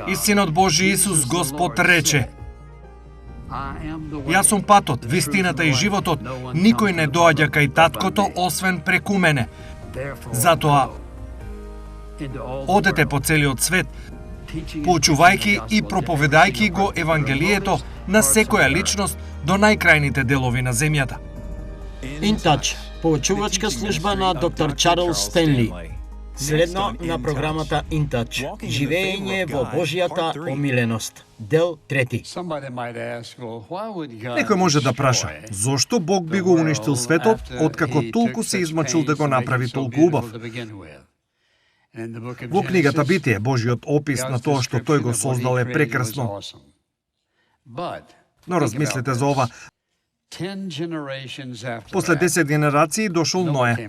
И Синот Божи Исус Господ рече: Јас сум патот, вистината и животот, никој не доаѓа кај Таткото освен преку мене. Затоа одете по целиот свет, поучувајќи и проповедајќи го Евангелието на секоја личност до најкрајните делови на земјата. InTouch, поучувачка служба на доктор Чарлс Стенли. Следно на програмата InTouch, живење во Божјата омиленост, дел 3. Некој може да праша, зошто Бог би го уништил светот, откако толку се измачил да го направи толку убав? Во книгата Битие, Божиот опис на тоа што тој го создал е прекрасно. Но размислете за ова. После 10 генерации дошол Ное.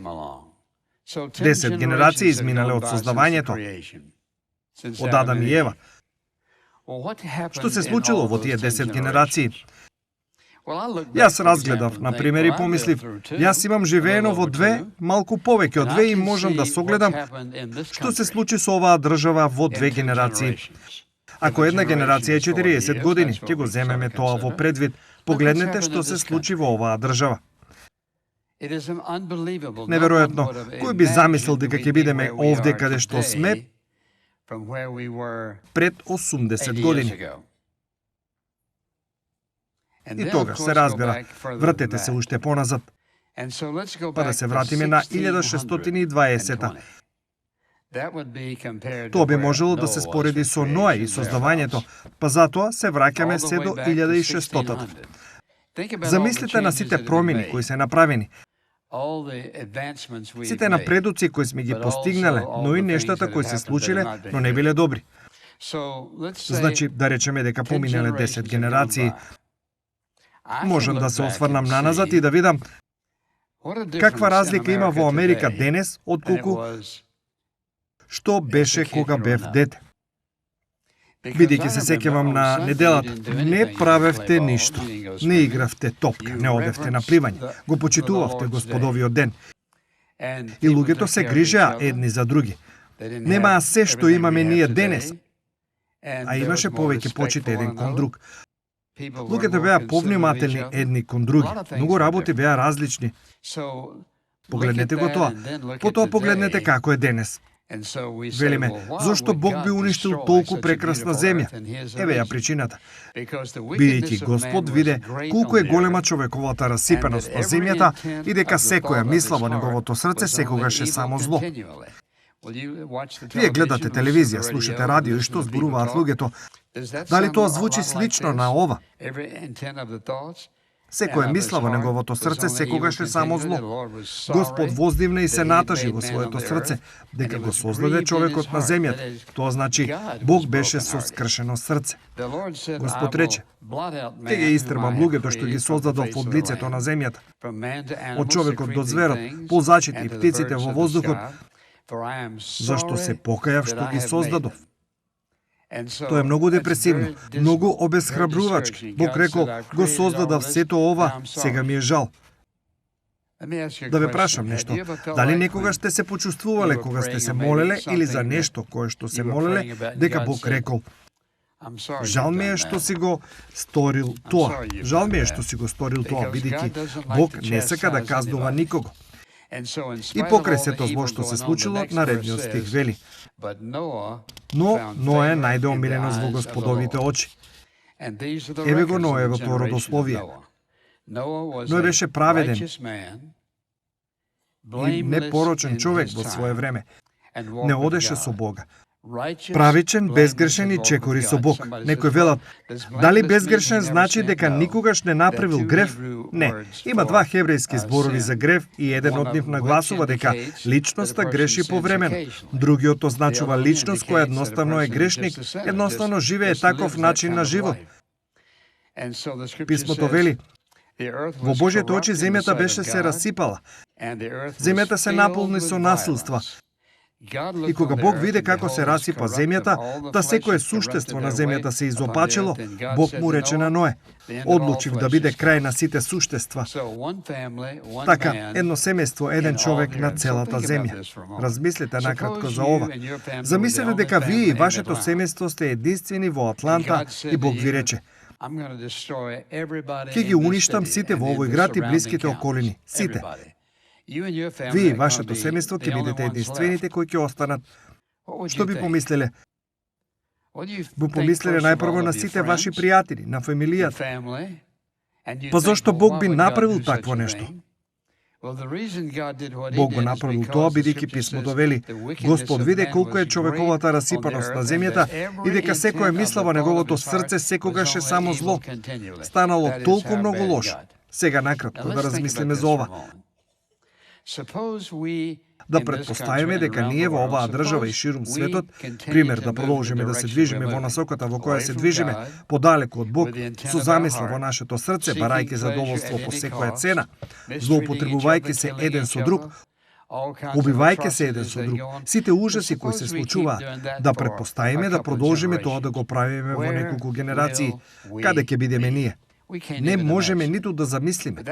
10 генерации изминале од создавањето, од Адам и Ева. Што се случило во тие 10 генерации? Јас разгледав, например, и помислив, јас имам живеено во две, малку повеќе од две и можам да согледам што се случи со оваа држава во две генерации. Ако една генерација е 40 години, ќе го земеме тоа во предвид. Погледнете што се случи во оваа држава. Неверојатно, кој би замислил дека ќе бидеме овде каде што сме пред 80 години? И тогаш се разбира, вратете се уште поназад. Па да се вратиме на 1620-та. Тоа би можело да се спореди со Ној и создавањето, па затоа се враќаме се до 1600-та. Замислите на сите промени кои се направени, сите напредуци кои сме ги постигнале, но и нештата кои се случиле, но не биле добри. Значи, да речеме дека поминале 10 генерации. Можам да се осврнам наназад и да видам каква разлика има во Америка денес, отколку што беше кога бев дете. Бидејќи се сеќавам на неделата, не правевте ништо, не игравте топка, не одевте на пливање, го почитувавте Господовиот ден. И луѓето се грижеа едни за други. Немаа се што имаме ние денес, а имаше повеќе почит еден кон друг. Луѓето беа повнимателни едни кон други, многу работи беа различни. Погледнете го тоа, потоа погледнете како е денес. Велиме, зошто Бог би уништил толку прекрасна земја? Еве ја причината. Бидејќи Господ виде колку е голема човековата расипеност на земјата и дека секоја мисла во неговото срце секогаш е само зло. Вие гледате телевизија, слушате радио и што зборуваат луѓето. Дали тоа звучи слично на ова? Секоја мисла во неговото срце секогаш е само зло. Господ воздивна и се натажи во своето срце дека го создаде човекот на земјата. Тоа значи Бог беше со скршено срце. Господ рече: ќе ги истрбам луѓето што ги создадов од лицето на земјата, од човекот до зверот, ползачите и птиците во воздухот, зашто се покајав што ги создадов. Тоа е многу депресивно, многу обесхрабрувачки. Бог рекол, го создадав сето ова, сега ми е жал. Да ве прашам нешто, дали некогаш сте се почувствувале кога сте се молеле или за нешто кое што се молеле, дека Бог рекол: жал ми е што си го сторил тоа. Жал ми е што си го сторил тоа, бидејќи Бог не сака да казнува никого. И покрај сето зло што се случило, наредниот стих вели: но Ное најде омиленост во Господовите очи. Еве го Ноевото родословие. Ној беше праведен и непорочен човек во свое време. Не одеше со Бога. Правичен, безгрешен и чекори со Бог. Некој велат, дали безгрешен значи дека никогаш не направил грев? Не. Има два хеврејски зборови за грев и еден од нив нагласува дека личноста греши повремено. Другиот означува личност која едноставно е грешник, едноставно живее таков начин на живот. Писмото вели: во Божјите очи земјата беше се расипала. Земјата се наполни со насилства. И кога Бог виде како се расипа земјата, та секое суштество на земјата се изопачило, Бог му рече на Ное: одлучив да биде крај на сите суштества. Така, едно семејство, еден човек на целата земја. Размислете накратко за ова. Замислете дека вие и вашето семејство сте единствени во Атланта и Бог ви рече: ќе ги уништам сите во овој град и блиските околини. Сите. Вие и вашето семејство ќе бидете единствените кои ќе останат. Што би помислеле? Би помислеле најпрво на сите ваши пријатели, на фамилијата. Па зошто Бог би направил такво нешто? Бог го направил тоа бидејќи писмото вели: Господ виде колку е човековата расипаност на земјата и дека секој мисла во неговото срце секогаш е само зло. Станало толку многу лошо. Сега накратко да размислиме за ова. Да предпоставиме дека ние во оваа држава и ширум светот, пример да продолжиме да се движиме во насоката во која се движиме, подалеку од Бог, со замисла во нашето срце, барајќи задоволство по секоја цена, злоупотребувајќи се еден со друг, убивајќи се еден со друг, сите ужаси кои се случуваат, да предпоставиме да продолжиме тоа да го правиме во неколку генерации, каде ќе бидеме ние? Не можеме ниту да замислиме.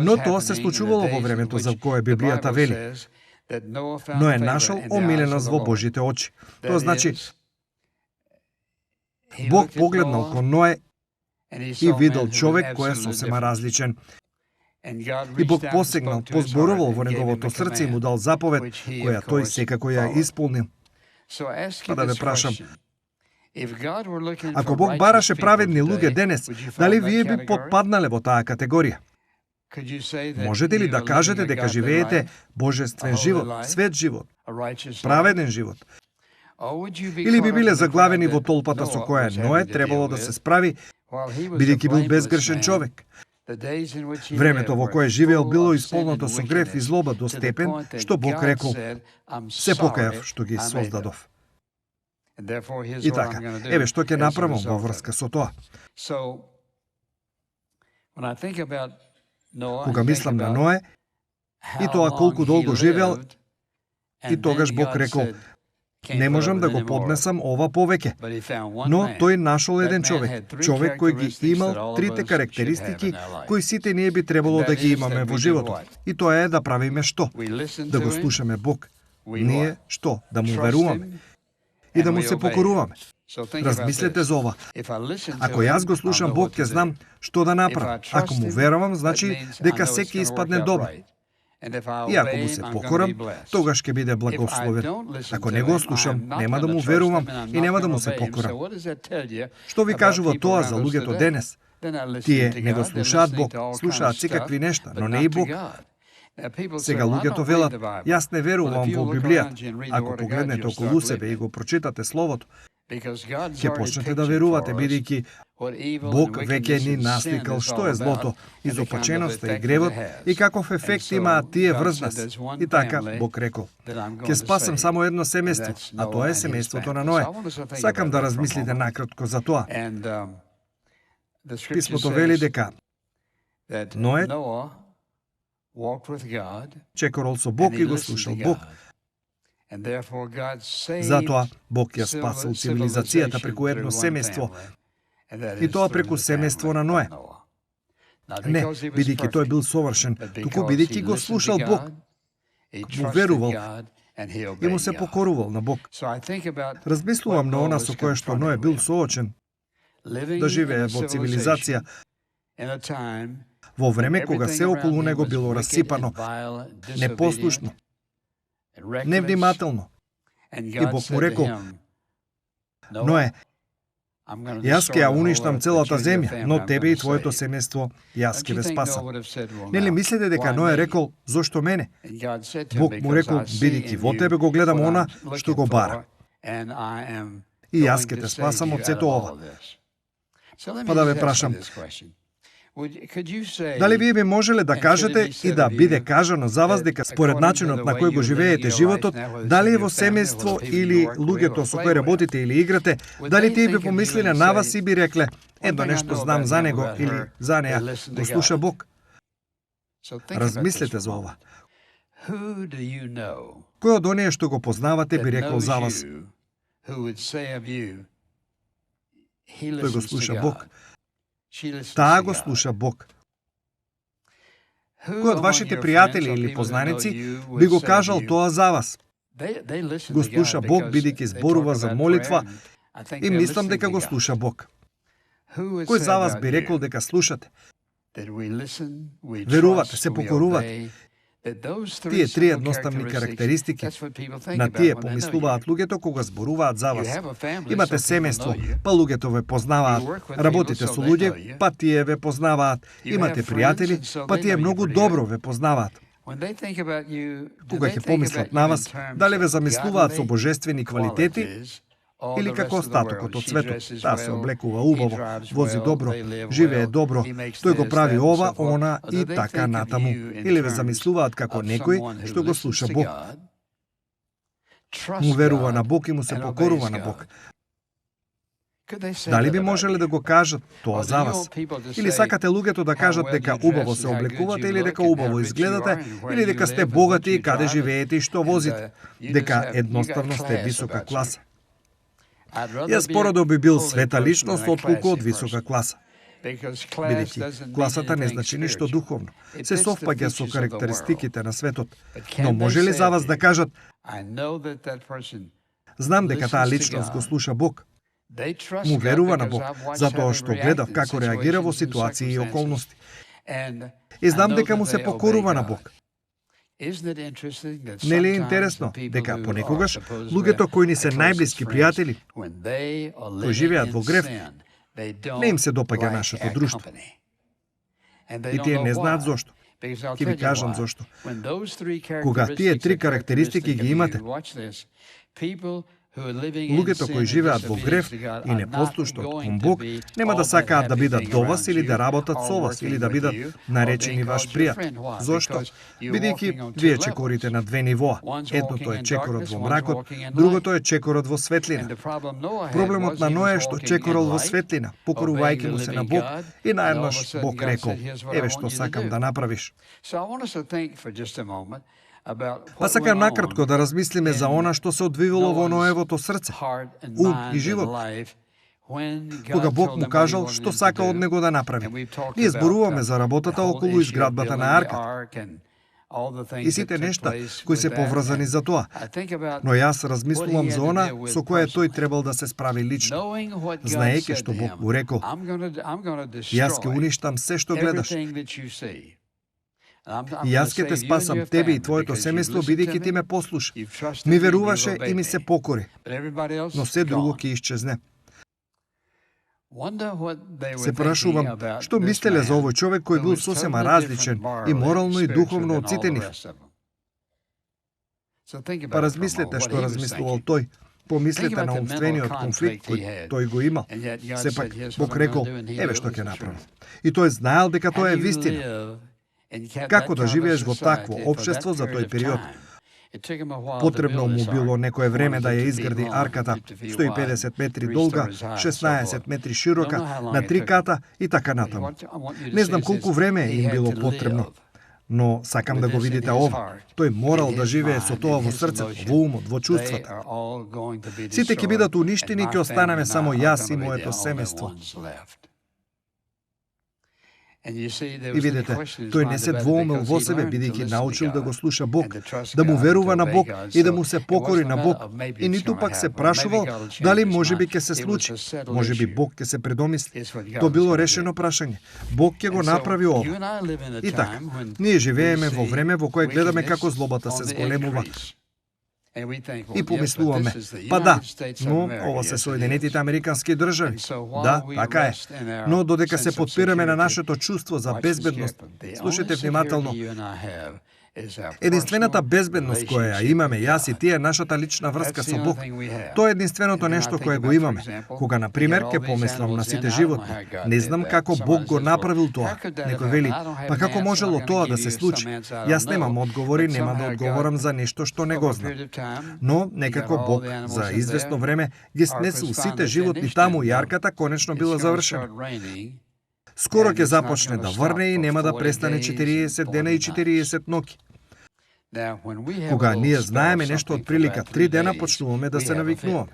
Но тоа се случувало во времето за кое Библијата вели: но е нашол омиленост во Божите очи. Тоа значи, Бог погледнал кон Ное и видел човек кој е сосема различен. И Бог посегнал, позборувал во неговото срце и му дал заповед, која тој секако ја исполнил. Па да ве прашам, ако Бог бараше праведни луѓе денес, дали вие би потпаднале во таа категорија? Можете ли да кажете дека живеете божествен живот, свет живот, праведен живот? Или би биле заглавени во толпата со која Ное требало да се справи, бидејќи бил безгрешен човек? Времето во кое живеел било исполнато со грев и злоба до степен што Бог рекол: се покајав што ги создадов. И така, еве што ќе направам во врска со тоа. Кога мислам на Ное и тоа колку долго живеел, и тогаш Бог рекол: не можам да го поднесам ова повеќе. Но тој нашол еден човек кој ги имал трите карактеристики кои сите ние би требало да ги имаме во животот. И тоа е да правиме што? Да го слушаме Бог. Ние што? Да му веруваме и да му се покоруваме. Размислете за ова. Ако јас го слушам Бог, ќе знам што да направам. Ако му верувам, значи дека се ќе испадне добро. И ако му се покорам, тогаш ќе биде благословен. Ако не го слушам, нема да му верувам и нема да му се покорам. Што ви кажува тоа за луѓето денес? Тие не го слушаат Бог, слушаат секакви нешта, но не и Бог. Сега луѓето велат: јас не верувам во Библијата. Ако погледнете околу себе и го прочитате Словото, ќе почнете да верувате, бидејќи Бог веќе ни насликал што е злото, изопаченоста и гревот и каков ефект имаат тие врз нас. И така Бог рекол: ќе спасам само едно семејство, а тоа е семејството на Ное. Сакам да размислите накратко за тоа. Писмото вели дека Ное чекорол со Бог и го слушал Бог. Затоа Бог ја спасил цивилизацијата преку едно семејство, и тоа преку семејство на Ное. Не бидејќи тој бил совршен, туку бидејќи го слушал Бог, му верувал и му се покорувал на Бог. Размислувам на она со кое што Ное бил соочен, да живее во цивилизација во време кога се околу него било расипано, непослушно, невнимателно. И Бог му рекол: Ное, јас ќе ја уништам целата земја, но тебе и твоето семејство јас ќе ве спасам. Нели мислите дека Ное рекол: зошто мене? Бог му рекол: бидејќи во тебе го гледам она што го бара. И јас ќе те спасам од сето ова. Па да ве прашам, дали вие би можеле да кажете и да биде кажано за вас дека според начинот на кој го живеете животот, дали е во семејство или луѓето со кои работите или играте, дали тие би помислиле на вас и би рекле: едно нешто знам за него или за неа, го слуша Бог? Размислете за ова. Кој од оние што го познавате би рекол за вас? Тој го слуша Бог. Таа го слуша Бог. Кој од вашите пријатели или познаници би го кажал тоа за вас? Го слуша Бог, бидејќи зборува за молитва, и мислам дека го слуша Бог. Кој за вас би рекол дека слушате? Верувате, се покорувате. Тие три едноставни карактеристики, на тие помислуваат луѓето кога зборуваат за вас. Имате семејство, па луѓето ве познаваат. Работите со луѓе, па тие ве познаваат. Имате пријатели, па тие многу добро ве познаваат. Кога ќе помислат на вас, дали ве замислуваат со божествени квалитети или како остатокот од светот. Таа се облекува убаво, вози добро, живее добро, тој го прави ова, она и така натаму. Или ве замислуваат како некој што го слуша Бог. Му верува на Бог и му се покорува на Бог. Дали би можеле да го кажат тоа за вас? Или сакате луѓето да кажат дека убаво се облекувате, или дека убаво изгледате, или дека сте богати и каде живеете и што возите, дека едноставно сте висока класа? Јас порадо би бил света личност отколку од висока класа. Бидејќи класата не значи ништо духовно. Се совпаѓа со карактеристиките на светот. Но може ли за вас да кажат: знам дека таа личност го слуша Бог? Му верува на Бог, затоа што гледав како реагира во ситуации и околности. И знам дека му се покорува на Бог. Не ли е интересно дека понекогаш луѓето кои ни се најблиски пријатели, кои живеат во грев, не им се допаѓа нашето друштво. И тие не знаат зошто. Ќе ви кажам зошто. Кога тие три карактеристики ги имате, луѓето кои живеат во грев и непослушно кон Бог нема да сакаат да бидат до вас или да работат со вас или да бидат наречени ваш пријател. Зошто? Бидејќи вие чекорите на две нивоа. Едното е чекорот во мракот, другото е чекорот во светлина. Проблемот на Ној е што чекорол во светлина, покорувајќи му се на Бог, и наеднаш Бог рекол: еве што сакам да направиш. Па сакам накратко да размислиме за она што се одвивало во Ноевото срце, ум и живот, кога Бог му кажал што сака од него да направи. Ние зборуваме за работата околу изградбата на арката и сите нешта кои се поврзани за тоа. Но јас размислувам за она со кое тој требал да се справи лично. Знаејќи што Бог му рекол: јас ќе уништам се што гледаш. И јас ќе те спасам тебе и твоето семејство, бидејќи ти ме послуша. Ми веруваше и ми се покори. Но се друго ќе исчезне. Се прашувам, што мислеле за овој човек кој бил сосема различен и морално и духовно од сите нив? Па размислете што размислувал тој. Помислете на умствениот конфликт кој тој го имал. Сепак Бог рекол: еве што ќе направам. И тој знаел дека тоа е вистина. Како да живееш во такво општество за тој период? Потребно му било некое време да ја изгради арката, 150 метри долга, 16 метри широка, на 3 ката и така натаму. Не знам колку време им било потребно, но сакам да го видите ова. Тој морал да живее со тоа во срцето, во умот, во чувствата. Сите ќе бидат уништени и ќе останеме само јас и моето семејство. И видите, тој не се двоумел во себе, бидејќи научил да го слуша Бог, да му верува на Бог и да му се покори на Бог. И ниту пак се прашувал дали можеби ќе се случи, можеби Бог ќе се предомисли. То било решено прашање. Бог ќе го направи ова. И така, ние живееме во време во кое гледаме како злобата се зголемува. И помислуваме: па да, но ова се Соединетите Американски држави. Да, така е. Но додека се подпираме на нашето чувство за безбедност, слушайте внимателно, единствената безбедност која ја имаме јас и тие, нашата лична врска со Бог, тоа е единственото нешто кое го имаме. Кога, на пример, ќе помислам на сите животни, не знам како Бог го направил тоа. Некој вели: па како можело тоа да се случи? Јас немам одговори, нема да одговорам за нешто што не го знам. Но некако Бог за известно време ги снесил сите животни таму и арката конечно била завршена. Скоро ќе започне да врне и нема да престане 40 дена и 40 ноќи. Кога ние знаеме нешто од прилика 3 дена, почнуваме да се навикнуваме.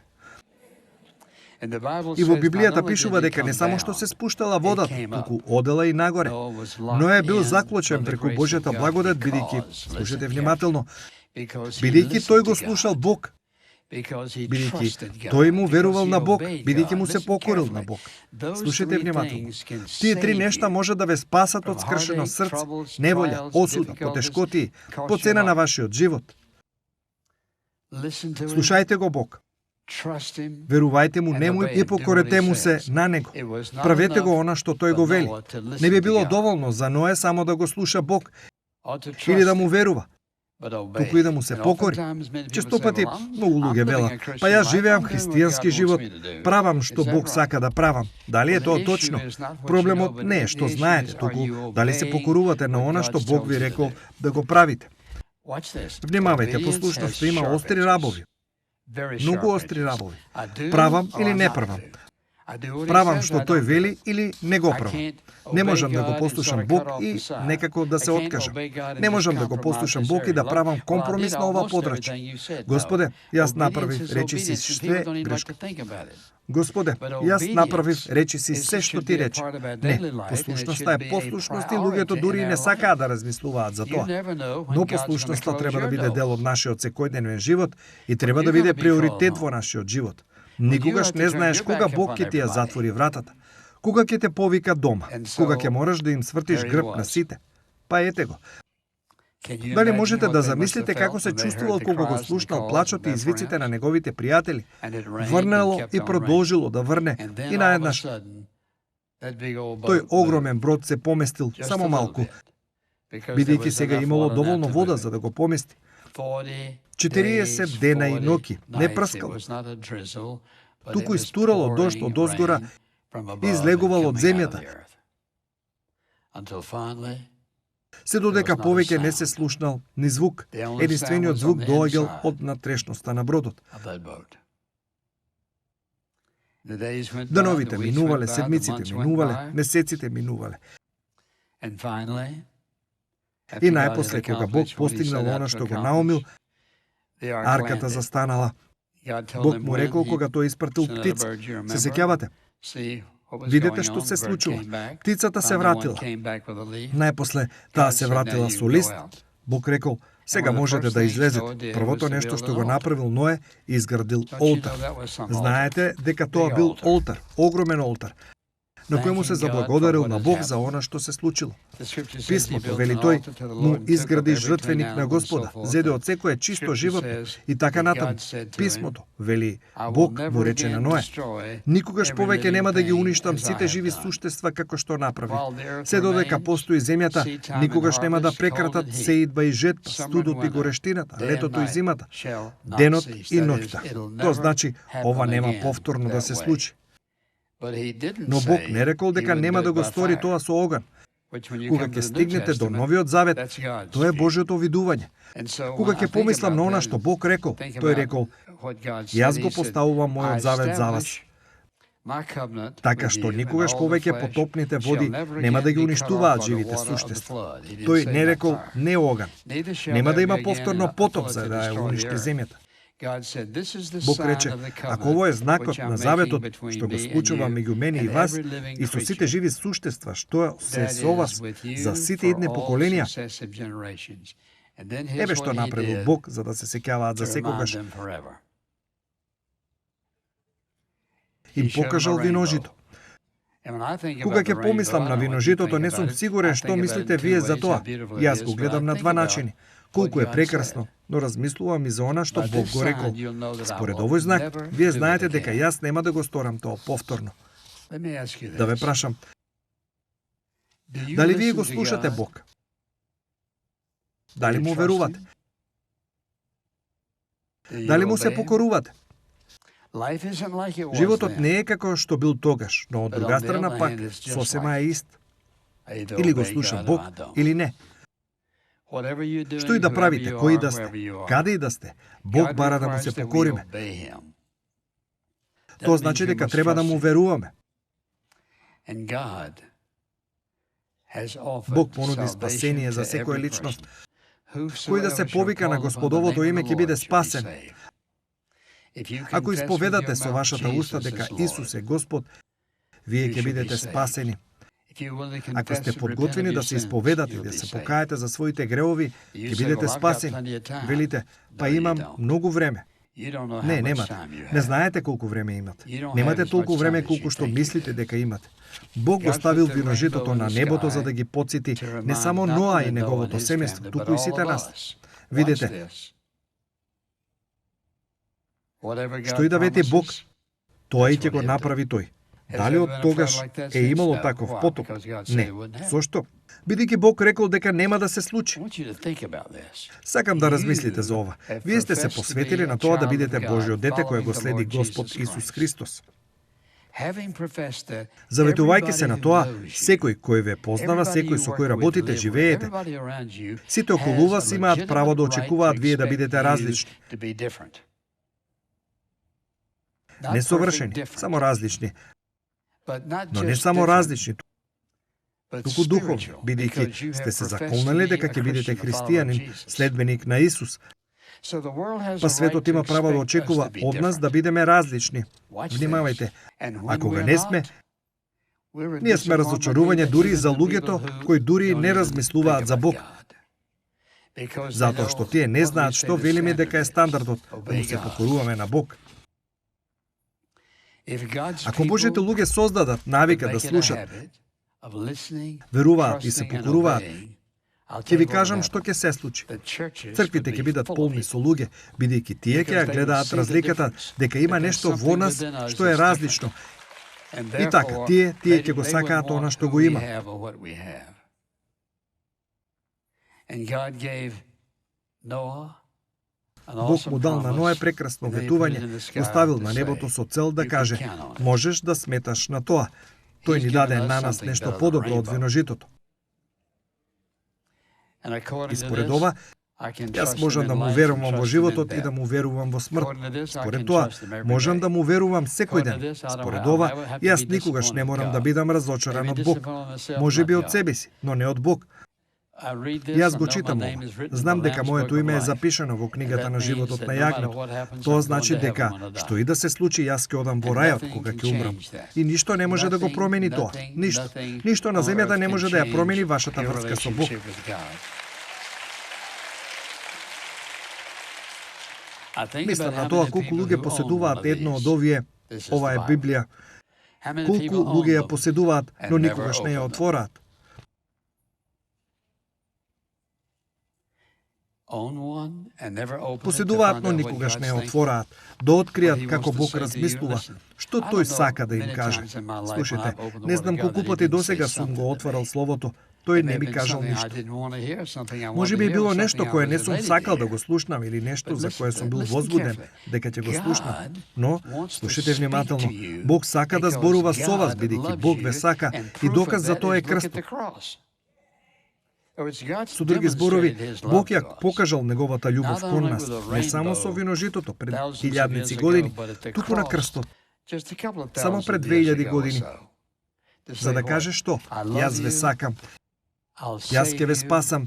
И во Библијата пишува дека не само што се спуштала водата, туку одела и нагоре. Ној бил заклучен преку Божјата благодат, бидејќи, слушате внимателно, бидејќи тој го слушал Бог, бидејќи тој му верувал на Бог, бидејќи му се покорил на Бог. Слушате внимателно. Тие 3 нешта може да ве спасат од скршено срце, неволја, осуда, потешкоти, по цена на вашиот живот. Слушајте го Бог. Верувајте му нему и покорете му се на него. Правете го она што тој го вели. Не би било доволно за Ное само да го слуша Бог или да му верува, туку и да му се покори. Често пати многу луѓе велат: па јас живеам христијански живот, правам што Бог сака да правам. Дали е тоа точно? Проблемот не е што знаете, туку дали се покорувате на она што Бог ви рекол да го правите. Внимавајте, послушноста има остри рабови. Многу остри рабови. Правам или не правам? Правам што тој вели или не го правам? Не можам да го послушам Бог и некако да се откажам. Не можам да го послушам Бог и да правам компромис на ова подрачје. Господе, јас направив, речи си све грешко. Господе, јас направив, речи си се што ти рече. Не, послушноста е послушност и луѓето дури и не сакаат да размислуваат за тоа. Но послушноста треба да биде дел од нашиот секојдневен живот и треба да биде приоритет во нашиот живот. Никогаш не знаеш кога Бог ќе ти ја затвори вратата, кога ќе те повика дома, кога ќе мораш да им свртиш грб на сите. Па ете го. Дали можете да замислите како се чувствувал кога го слушнал плачот и извиците на неговите пријатели? Врнело и продолжило да врне и наеднаш тој огромен брод се поместил само малку, бидејќи сега имало доволно вода за да го помести. 40 дена и ноќи не прскало, туку истурало дожд од озгора и излегувал од земјата, се додека повеќе не се слушнал ни звук. Единствениот звук доаѓал од натрешноста на бродот. Деновите минувале, седмиците минувале, месеците минувале. И најпосле, кога Бог постигнал она што го наумил, арката застанала. Бог му рекол кога тој испратил птица. Се сеќавате? Видете што се случува. Птицата се вратила. Најпосле таа се вратила со лист. Бог рекол: сега можете да излезете. Првото нешто што го направил Ное, изградил олтар. Знаете дека тоа бил олтар, огромен олтар, на кој му се заблагодарил на Бог за она што се случило. Писмото вели тој му изгради жртвеник на Господа, зеде од секое чисто животно и така натаму. Писмото вели Бог му рече на Ное: никогаш повеќе нема да ги уништам сите живи суштества како што направи. Се додека постои земјата, никогаш нема да прекратат сеидба и жетба, студот и горештината, летото и зимата, денот и ноќта. Тоа значи ова нема повторно да се случи. Но Бог не рекол дека нема да го стори тоа со оган. Кога ќе стигнете до Новиот Завет, тоа е Божјото видување. Кога ќе помислам на она што Бог рекол, тој рекол: јас го поставувам мојот завет за вас, така што никогаш повеќе потопните води нема да ги уништуваат живите суштества. Тој не рекол не оган. Нема да има повторно потоп за да ја уништи земјата. Бог рече: ако ово е знакот на заветот што го склучува меѓу мене и вас и со сите живи суштества што се со вас за сите идни поколенија, еве што направил Бог за да се сеќаваат за секогаш. Им покажал виножито. Кога ќе помислам на виножитото, не сум сигурен што мислите вие за тоа. Јас го гледам на два начини. Колку е прекрасно, но размислувам и за она што Бог го рекол. Според овој знак, вие знаете дека јас нема да го сторам тоа повторно. Да ве прашам, дали вие го слушате Бог? Дали му верувате? Дали му се покорувате? Животот не е како што бил тогаш, но од друга страна пак сосема е ист. Или го слуша Бог, или не. Што и да правите, кои да сте, каде и да сте, Бог бара да му се покориме. Тоа значи дека треба да му веруваме. Бог понуди спасение за секоја личност Кој да се повика на Господовото име ќе биде спасен. Ако исповедате со вашата уста дека Исус е Господ, вие ќе бидете спасени. Ако сте подготвени да се исповедате и да се покаете за своите греови, ќе бидете спасени. Велите, па имам многу време. Не, немате. Не знаете колку време имате. Немате толку време колку што мислите дека имате. Бог го ставил виножитото на небото за да ги потсети не само Ноа и неговото семејство, туку и сите нас. Видете, што и да вети Бог, тоа и ќе го направи тој. Дали од тогаш е имало таков потоп? Не. Зошто? Бидејќи Бог рекол дека нема да се случи. Сакам да размислите за ова. Вие сте се посветили на тоа да бидете Божјо дете кое го следи Господ Исус Христос. Заветувајќи се на тоа, секој кој ве познава, секој со кој работите, живеете, сите околу вас имаат право да очекуваат вие да бидете различни. Не совршени, само различни. Но не само различни, туку духовни, бидејќи сте се заколнали дека ќе бидете христијанин, следбеник на Исус. Па светот има право да очекува од нас да бидеме различни. Внимавајте, ако го не сме, ние сме разочарување дури за луѓето кои дури не размислуваат за Бог. Затоа што тие не знаат што велиме дека е стандардот, да му се покоруваме на Бог. Ако Божите луѓе создадат навика да слушат, веруваат и се покоруваат, ќе ви кажам што ќе се случи. Црквите ќе бидат полни со луѓе, бидејќи тие ќе ја гледаат разликата дека има нешто во нас што е различно. И така, тие ќе го сакаат она што го има. Бог му дал на Ное прекрасно ветување, го ставил на небото со цел да каже: можеш да сметаш на тоа. Тој ни даде на нас нешто подобро од виножитото. И според ова, јас можам да му верувам во животот и да му верувам во смрт. Според тоа, можам да му верувам секој ден. Според ова, јас никогаш не морам да бидам разочаран од Бог. Може би од себе си, но не од Бог. Јас го читам ова. Знам дека моето име е запишано во книгата на животот на јагнето. Тоа значи дека, што и да се случи, јас ќе одам во рајот кога ќе умрам. И ништо не може да го промени тоа. Ништо. Ништо на земјата не може да ја промени вашата врска со Бог. Мислам на тоа колку луѓе поседуваат едно од овие, ова е Библија. Колку луѓе ја поседуваат, но никогаш не ја отвораат. Поседуваат, но никогаш не ја отвораат, да откријат како Бог размислува, што тој сака да им каже. Слушайте, не знам колку пати досега сум го отворал Словото, тој не ми кажал ништо. Може би било нешто кое не сум сакал да го слушнам или нешто за кое сум бил возбуден дека ќе го слушнам. Но, слушайте внимателно, Бог сака да зборува со вас, бидејќи Бог ве сака и доказ за тоа е крстот. Со други зборови, Бог ја покажал неговата љубов кон нас, не само со виножитото пред илјадници години, туку на крстот, само пред 2000 години, за да каже што? Јас ве сакам, јас ќе ве спасам,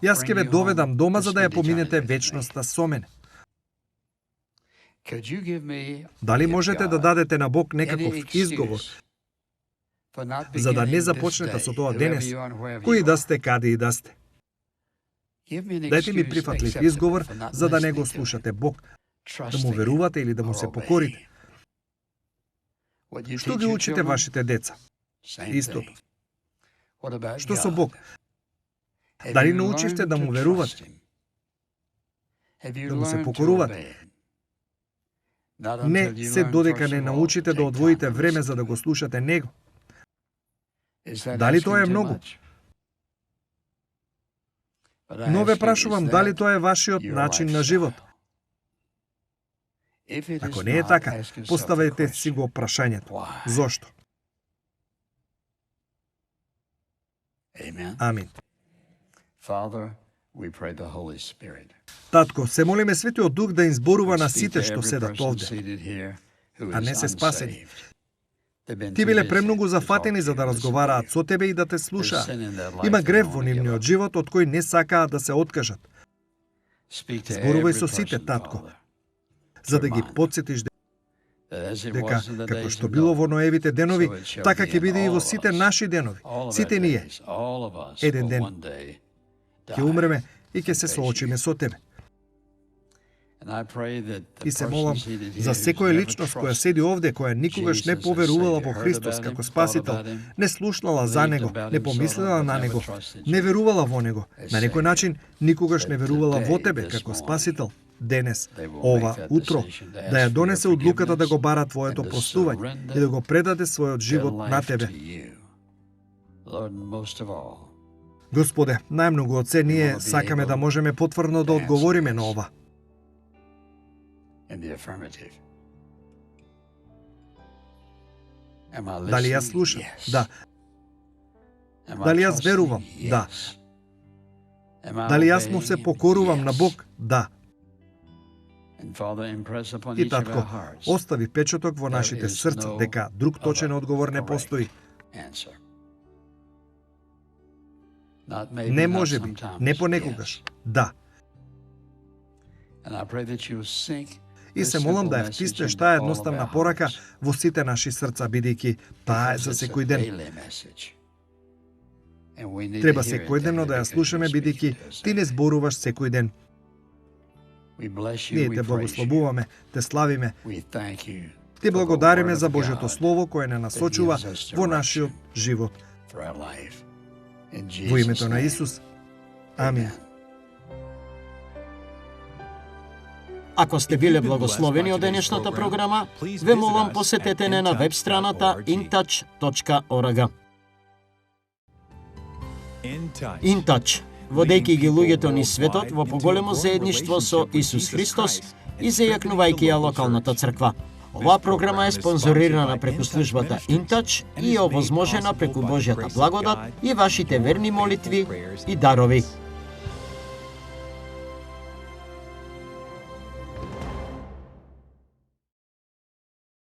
јас ќе ве доведам дома за да ја поминете вечноста со мене. Дали можете да дадете на Бог некаков изговор, за да не започнете со тоа денес, кои да сте, каде и да сте? Дајте ми прифатлив изговор, за да не го слушате Бог, да му верувате или да му се покорите. Што ги учите вашите деца? Истото. Што со Бог? Дали научивте да му верувате? Да му се покорувате? Не се додека не научите да одвоите време за да го слушате Него. Дали тоа е многу? Но ве прашувам, дали тоа е вашиот начин на живот? Ако не е така, поставете си го прашањето. Зошто? Амин. Татко, се молиме Светиот Дух да изборува на сите што седат овде, а не се спасени. Ти биле премногу зафатени за да разговараат со тебе и да те слушаат. Има грев во нивниот живот од кој не сакаат да се откажат. Зборувај со сите, татко, за да ги потсетиш дека како што било во Ноевите денови, така ќе биде и во сите наши денови. Сите ние, еден ден, ќе умреме и ќе се соочиме со тебе. И се молам за секоја личност која седи овде, која никогаш не поверувала во Христос како Спасител, не слушнала за Него, не помислила на Него, не верувала во Него, на некој начин никогаш не верувала во тебе како Спасител. Денес, ова утро, да ја донесе одлуката да го бара Твоето простување и да го предаде својот живот на Тебе. Господе, најмногу од се ние сакаме да можеме потврдно да одговориме на ова. Дали јас слушам? Да. Дали јас верувам? Да. Дали јас му се покорувам на Бог? Да. И татко, остави печаток во нашите срца дека друг точен одговор не постои. Не можеби, не понекогаш. Да. И се молам да ја втиснеш таа едноставна порака во сите наши срца, бидејќи таа е за секој ден. Треба секојдневно да ја слушаме, бидејќи ти не зборуваш секој ден. Ние те благословуваме, те славиме. Ти благодариме за Божјото Слово кое не насочува во нашиот живот. Во името на Исус. Амин. Ако сте биле благословени од денешната програма, ве молам посетете не на веб страната intouch.org. InTouch, водејќи ги луѓето низ светот во поголемо заедништво со Исус Христос и зајакнувајќи ја локалната црква. Оваа програма е спонзорирана преку службата InTouch и е овозможена преку Божјата благодат и вашите верни молитви и дарови.